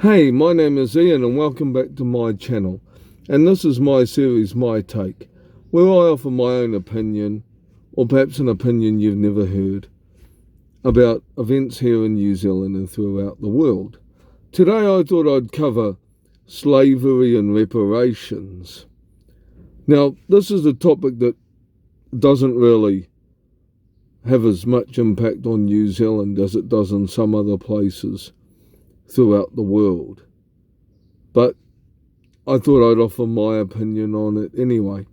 Hey, my name is Ian and welcome back to my channel. And this is my series, My Take, where I offer my own opinion, or perhaps an opinion you've never heard, about events here in New Zealand and throughout the world. Today I thought I'd cover slavery and reparations. Now, this is a topic that doesn't really have as much impact on New Zealand as it does in some other places throughout the world. But I thought I'd offer my opinion on it anyway.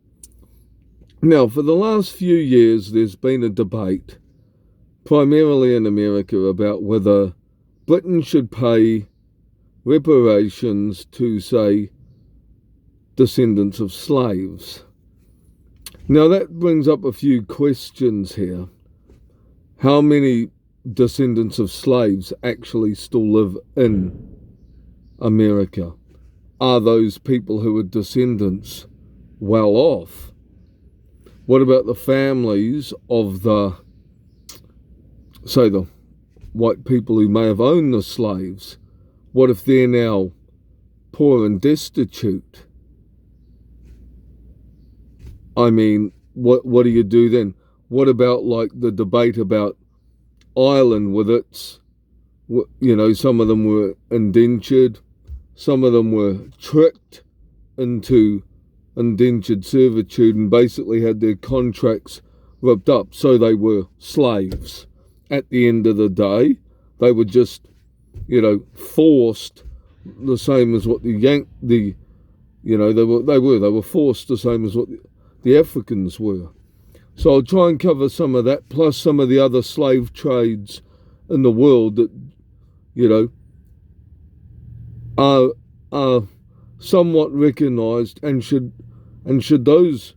Now, for the last few years, there's been a debate, primarily in America, about whether Britain should pay reparations to, say, descendants of slaves. Now, that brings up a few questions here. How many descendants of slaves actually still live in America? Are those people who are descendants well off? What about the families of the white people who may have owned the slaves? What if they're now poor and destitute? I mean, what do you do then? What about like the debate about Ireland with its, some of them were indentured, some of them were tricked into indentured servitude and basically had their contracts ripped up, so they were slaves. At the end of the day, they were just, forced the same as what they were forced the same as what the Africans were. So I'll try and cover some of that, plus some of the other slave trades in the world that, are somewhat recognised, and should those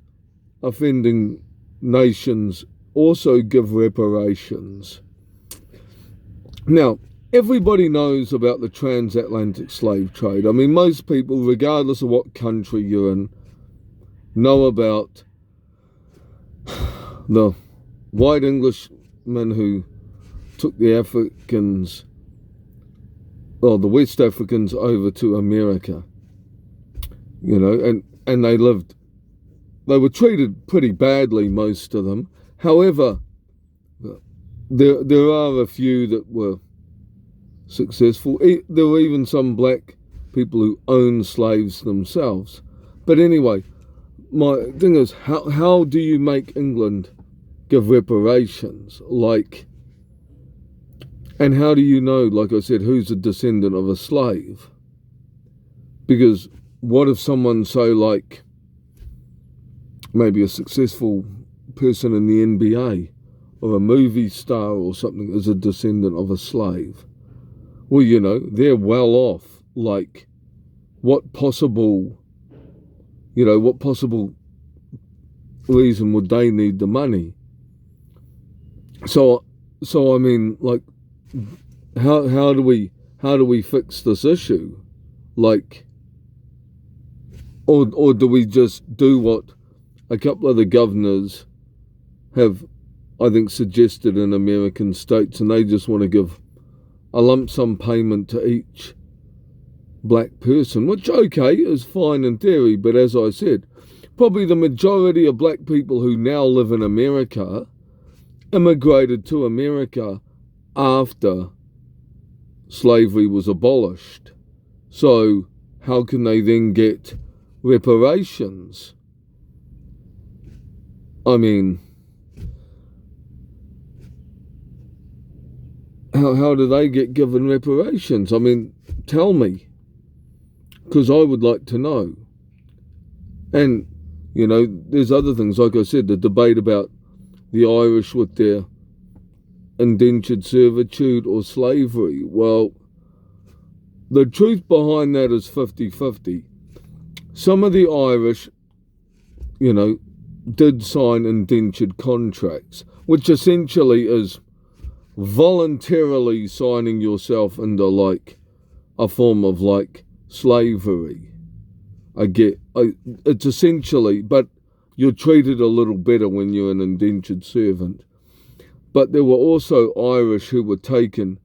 offending nations also give reparations. Now, everybody knows about the transatlantic slave trade. I mean, most people, regardless of what country you're in, know about the white Englishmen who took the West Africans over to America, and they were treated pretty badly, most of them. However, there are a few that were successful. There were even some black people who owned slaves themselves. But anyway, my thing is, how do you make England give reparations? And how do you know, like I said, who's a descendant of a slave? Because what if someone, maybe a successful person in the NBA or a movie star or something is a descendant of a slave? Well, they're well off. What possible reason would they need the money? So I mean, how do we fix this issue? Or do we just do what a couple of the governors have, I think, suggested in American states, and they just want to give a lump sum payment to each black person, which, okay, is fine in theory, but as I said, probably the majority of black people who now live in America immigrated to America after slavery was abolished. So how can they then get reparations? I mean, how do they get given reparations? I mean, tell me, because I would like to know. And, there's other things, like I said, the debate about the Irish with their indentured servitude or slavery. Well, the truth behind that is 50-50. Some of the Irish, did sign indentured contracts, which essentially is voluntarily signing yourself into a form of slavery. It's essentially, but you're treated a little better when you're an indentured servant. But there were also Irish who were taken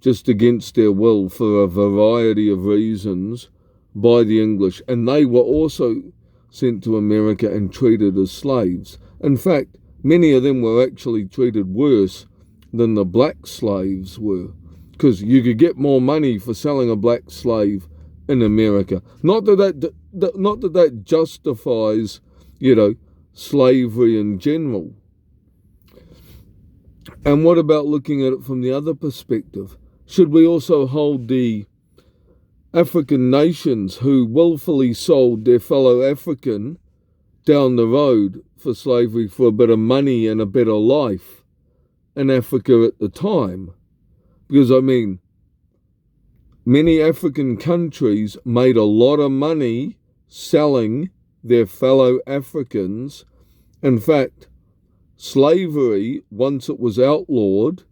just against their will for a variety of reasons by the English, and they were also sent to America and treated as slaves. In fact, many of them were actually treated worse than the black slaves were, because you could get more money for selling a black slave in America. Not that that justifies, slavery in general. And what about looking at it from the other perspective? Should we also hold the African nations who willfully sold their fellow African down the road for slavery for a bit of money and a better life in Africa at the time? Because, many African countries made a lot of money selling their fellow Africans. In fact, slavery, once it was outlawed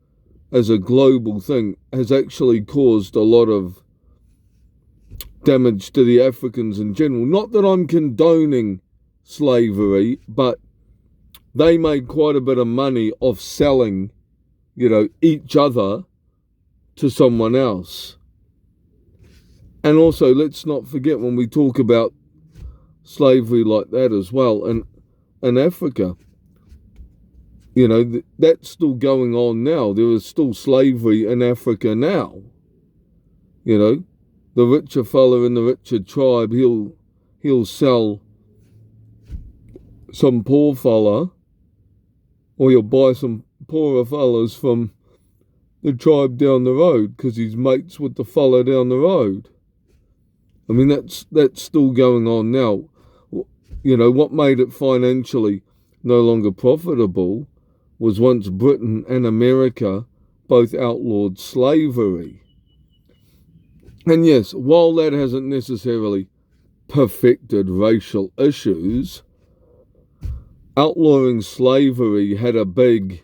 as a global thing, has actually caused a lot of damage to the Africans in general. Not that I'm condoning slavery, but they made quite a bit of money off selling, each other to someone else. And also, let's not forget, when we talk about slavery like that as well, in Africa, that's still going on now. There is still slavery in Africa now. The richer fella in the richer tribe, he'll sell some poor fella, or he'll buy some poorer fellas from the tribe down the road because he's mates with the fella down the road. That's still going on now. What made it financially no longer profitable was once Britain and America both outlawed slavery. And yes, while that hasn't necessarily perfected racial issues, outlawing slavery had a big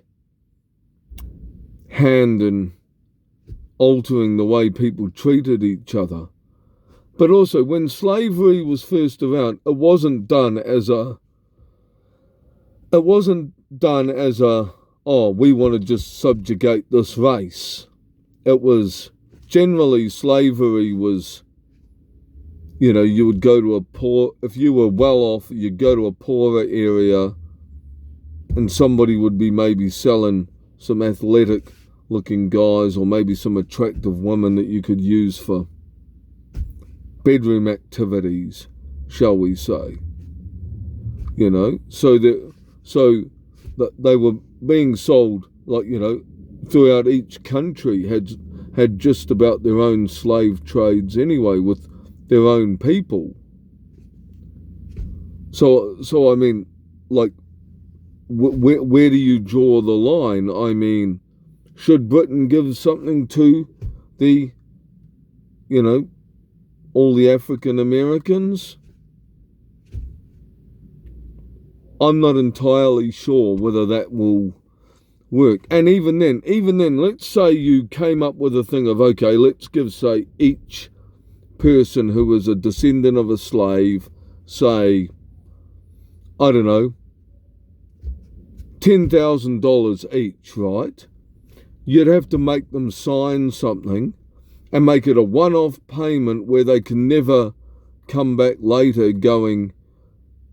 hand in altering the way people treated each other. But also, when slavery was first around, it wasn't done as a, we want to just subjugate this race. It was, generally, slavery was, you would go to if you were well off, you'd go to a poorer area, and somebody would be maybe selling some athletic looking guys, or maybe some attractive women that you could use for bedroom activities, shall we say. So that they were being sold, throughout each country had just about their own slave trades anyway, with their own people. So where do you draw the line? Should Britain give something to the, all the African Americans? I'm not entirely sure whether that will work. And even then, let's say you came up with a thing of, okay, let's give, say, each person who was a descendant of a slave, say, I don't know, $10,000 each, right? You'd have to make them sign something and make it a one-off payment where they can never come back later going,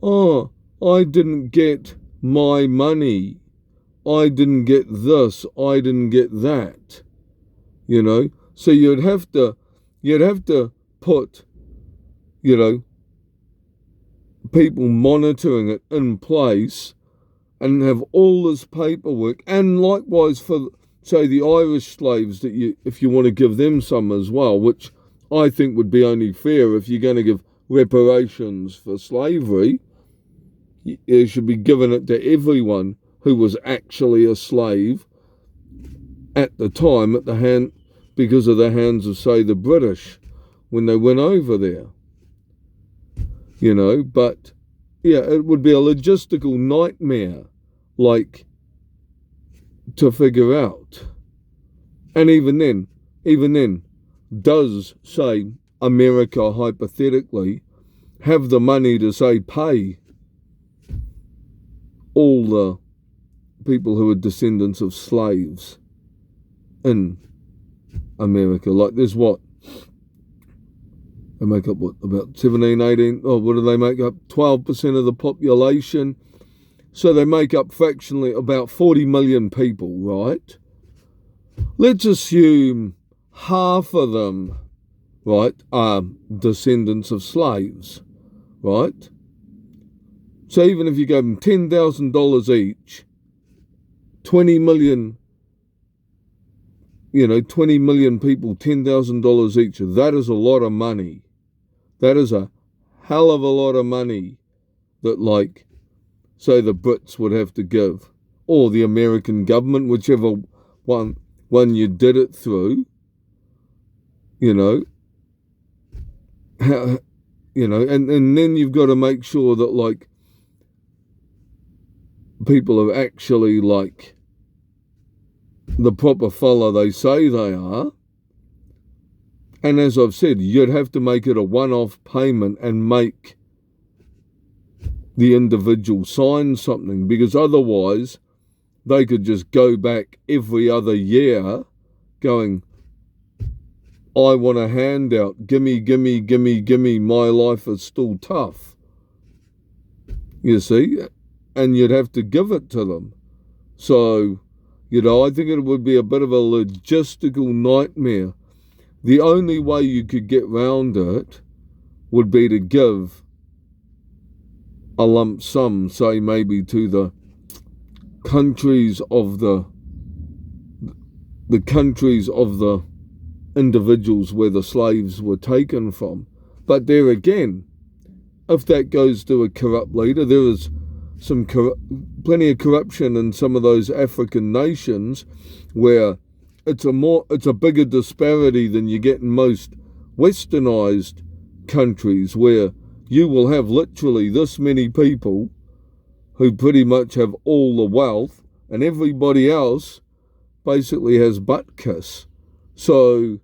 oh, I didn't get my money. I didn't get this. I didn't get that. So you'd have to put, people monitoring it in place and have all this paperwork. And likewise for, say, the Irish slaves, that if you want to give them some as well, which I think would be only fair. If you're going to give reparations for slavery, you should be giving it to everyone who was actually a slave at the time, because of the hands of, say, the British when they went over there. But yeah, it would be a logistical nightmare, to figure out. And even then, does, say, America hypothetically have the money to, say, pay all the people who are descendants of slaves in America. Like there's what? They make up what, about 17, 18, oh, what do they make up? 12% of the population. So they make up fractionally about 40 million people, right? Let's assume half of them, right, are descendants of slaves, right? So even if you gave them $10,000 each, 20 million, 20 million people, $10,000 each, that is a lot of money. That is a hell of a lot of money that, like, say the Brits would have to give, or the American government, whichever one you did it through, how, and then you've got to make sure that, like, people are actually, like, the proper fella they say they are. And as I've said, you'd have to make it a one-off payment and make the individual sign something, because otherwise they could just go back every other year going, I want a handout, gimme, gimme, gimme, gimme, my life is still tough. You see? And you'd have to give it to them. So, I think it would be a bit of a logistical nightmare. The only way you could get round it would be to give a lump sum, say maybe to the countries of the countries of the individuals where the slaves were taken from. But there again, if that goes to a corrupt leader, there is plenty of corruption in some of those African nations where it's a bigger disparity than you get in most westernized countries, where you will have literally this many people who pretty much have all the wealth, and everybody else basically has butt kiss. So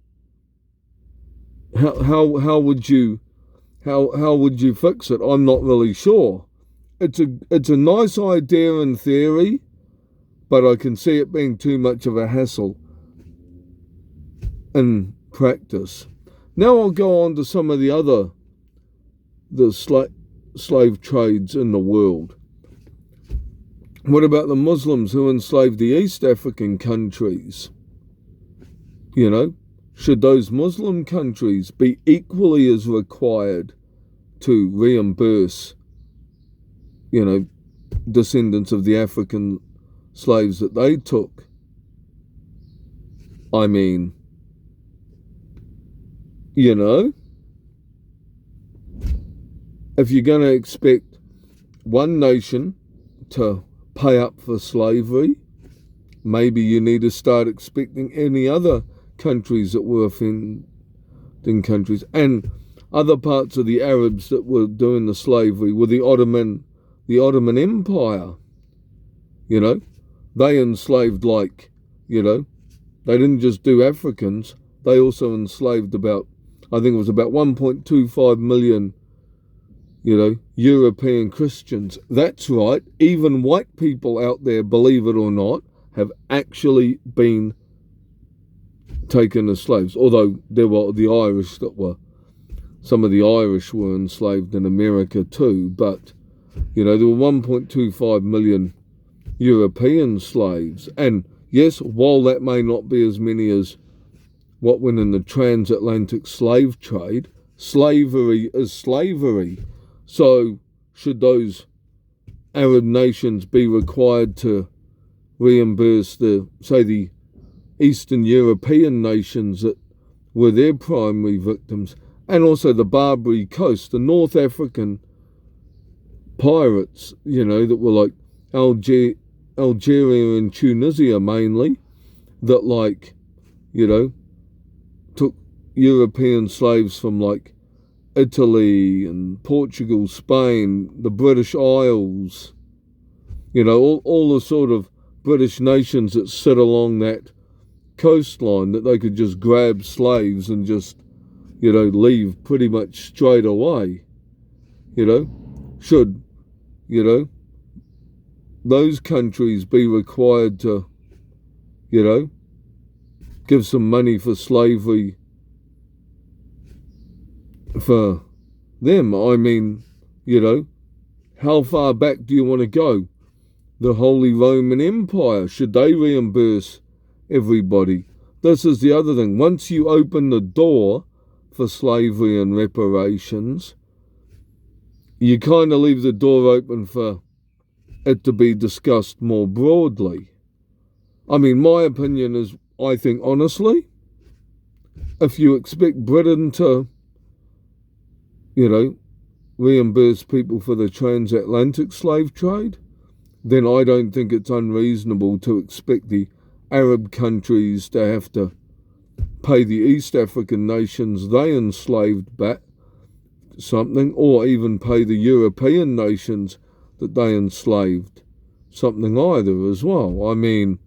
how would you fix it? I'm not really sure. It's a nice idea in theory, but I can see it being too much of a hassle in practice. Now I'll go on to some of the slave trades in the world. What about the Muslims who enslaved the East African countries? Should those Muslim countries be equally as required to reimburse, descendants of the African slaves that they took? I mean, if you're going to expect one nation to pay up for slavery, maybe you need to start expecting any other countries that were offending countries. And other parts of the Arabs that were doing the slavery were the Ottoman Empire. They enslaved, like, they didn't just do Africans, they also enslaved about 1.25 million, European Christians. That's right, even white people out there, believe it or not, have actually been taken as slaves. Although there were the Irish some of the Irish were enslaved in America too, but, there were 1.25 million European slaves. And yes, while that may not be as many as what went in the transatlantic slave trade, slavery is slavery. So should those Arab nations be required to reimburse the Eastern European nations that were their primary victims, and also the Barbary Coast, the North African pirates, that were like Algeria and Tunisia mainly, that, like, took European slaves from, like, Italy and Portugal, Spain, the British Isles, all the sort of British nations that sit along that coastline, that they could just grab slaves and just, leave pretty much straight away. Should, those countries be required to, give some money for slavery for them. I mean, how far back do you want to go? The Holy Roman Empire, should they reimburse everybody? This is the other thing. Once you open the door for slavery and reparations, you kind of leave the door open for it to be discussed more broadly. I mean, my opinion is, I think honestly, if you expect Britain to, reimburse people for the transatlantic slave trade, then I don't think it's unreasonable to expect the Arab countries to have to pay the East African nations they enslaved back something, or even pay the European nations that they enslaved something either as well. I mean,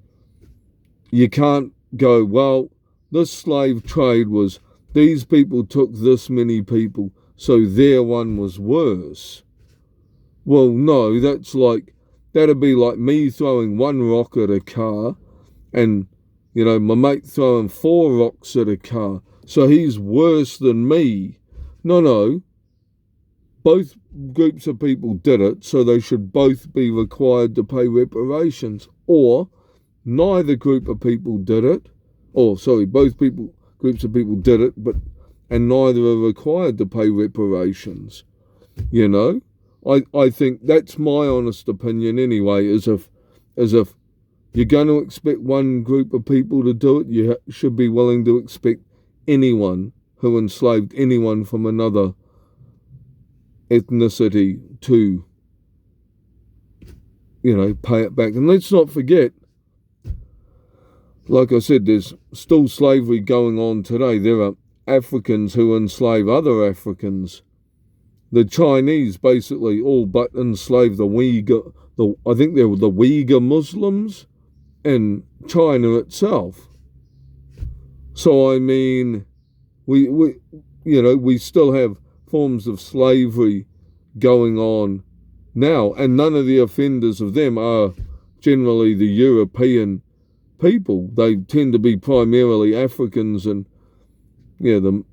you can't go, well, this slave trade was, these people took this many people, so their one was worse. Well, no, that'd be like me throwing one rock at a car and, my mate throwing 4 rocks at a car, so he's worse than me. No. Both groups of people did it, so they should both be required to pay reparations. Or neither group of people did it, both groups of people did it, and neither are required to pay reparations. I think that's my honest opinion anyway, as if you're going to expect one group of people to do it, you should be willing to expect anyone who enslaved anyone from another ethnicity to, pay it back. And let's not forget, like I said, there's still slavery going on today. There are Africans who enslave other Africans. The Chinese basically all but enslave the Uyghur, I think they were the Uyghur Muslims in China itself. So I mean, we still have forms of slavery going on now, and none of the offenders of them are generally the European people. They tend to be primarily Africans and the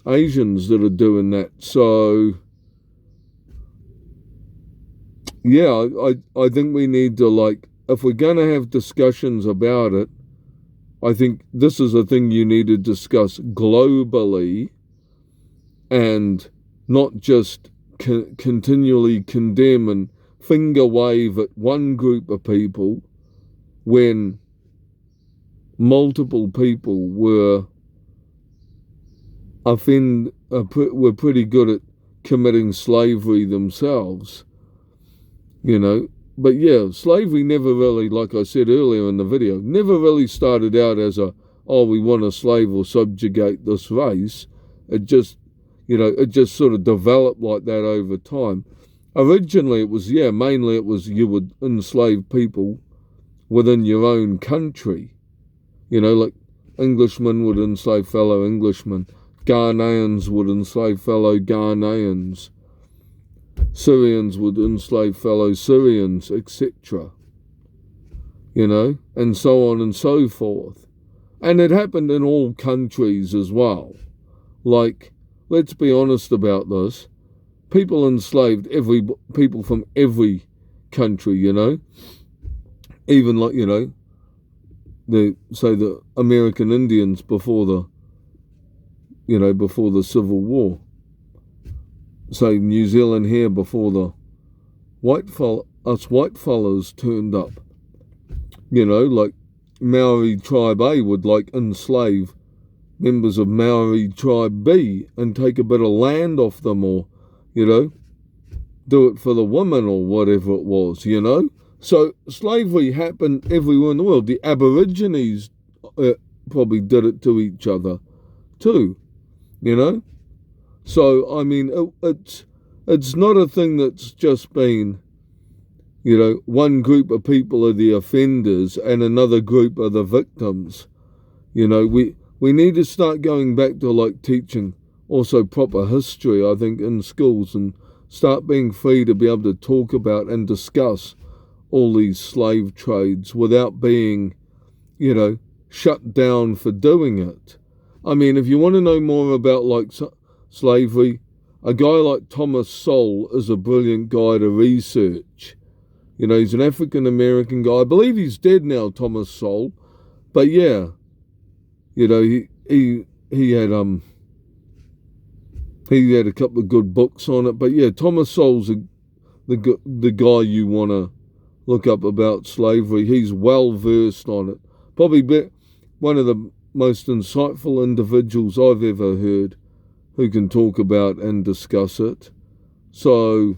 Asians that are doing that. So I think we need to, if we're going to have discussions about it, I think this is a thing you need to discuss globally and not just continually condemn and finger wave at one group of people when multiple people were pretty good at committing slavery themselves, But yeah, slavery never really, like I said earlier in the video, never really started out as we want to slave or subjugate this race. It just, it just sort of developed like that over time. Originally mainly it was you would enslave people within your own country. Like Englishmen would enslave fellow Englishmen. Ghanaians would enslave fellow Ghanaians. Syrians would enslave fellow Syrians, etc. And so on and so forth. And it happened in all countries as well. Let's be honest about this. People enslaved people from every country, Even the American Indians before the Civil War. Say New Zealand here before the us white fellas turned up. Maori Tribe A would enslave members of Maori Tribe B and take a bit of land off them, or, do it for the women or whatever it was, So slavery happened everywhere in the world. The Aborigines probably did it to each other too, So, I mean, it's not a thing that's just been, one group of people are the offenders and another group are the victims. We need to start going back to teaching also proper history, I think, in schools, and start being free to be able to talk about and discuss all these slave trades without being, shut down for doing it. I mean, if you want to know more about like slavery, a guy like Thomas Sowell is a brilliant guy to research. He's an African American guy. I believe he's dead now, Thomas Sowell. But yeah, he had a couple of good books on it. But yeah, Thomas Sowell's the guy you want to look up about slavery. He's well versed on it. Probably one of the most insightful individuals I've ever heard who can talk about and discuss it. So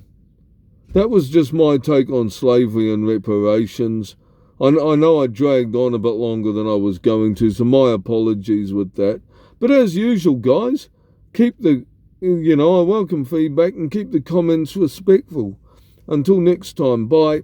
that was just my take on slavery and reparations. I know I dragged on a bit longer than I was going to, so my apologies with that. But as usual, guys, I welcome feedback and keep the comments respectful. Until next time, bye.